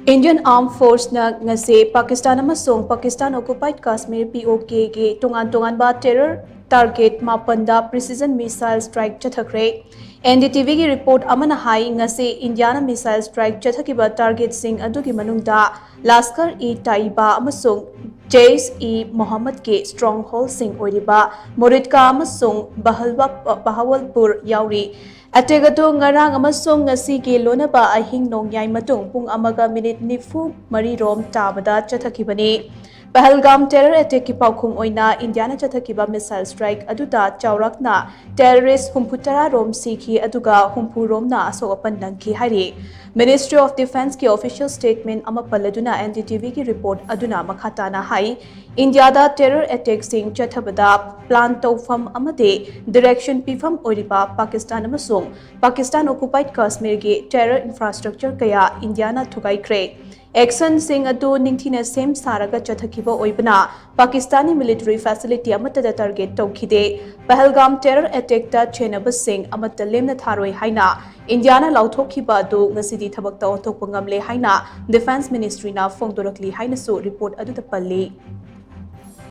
Indian Armed Force na ngasi Pakistan amasung Pakistan occupied Kashmir POK ge Tongan Tonganba terror target mapanda precision missile strike Chathakhre NDTV gi report amana hai ngasi Indiana missile strike Chathakiba target sing adugi manungda Lashkar-e-Taiba amasung Jaish-e-Mohammed ke stronghold sing oiriba Moritka amasung Bahawalpur yauri Attack atu ngarang amasung ngasi gi lonaba ahing nongyai matung pung amaga minute nifu mari rom tabada chathakibani Pahalgam terror attack ki paukhum oina Indiana chathakiba missile strike aduda chaurakna terrorist humputara rom sikhi aduga humpu romna asokapan nangki hari Ministry of Defence ki official statement ama paladuna NDTV ki report aduna makhatana hai India da terror attack sing chathabada plan tawfam amade direction pifam oiriba Pakistan amasung Pakistan occupied Kashmir gi terror infrastructure kaya Indiana thugaikre Action sing adu ningthina same saraga chathakiba oibana Pakistani military facility amata da target tawkhide Pahalgam terror attack ta chenaba sing amata lemna tharoi haina Indiana lauthokhiba adu ngasidi thabak ta onthokpa ngamle haina Defense Ministry na phongdorakli haina su report adu ta palli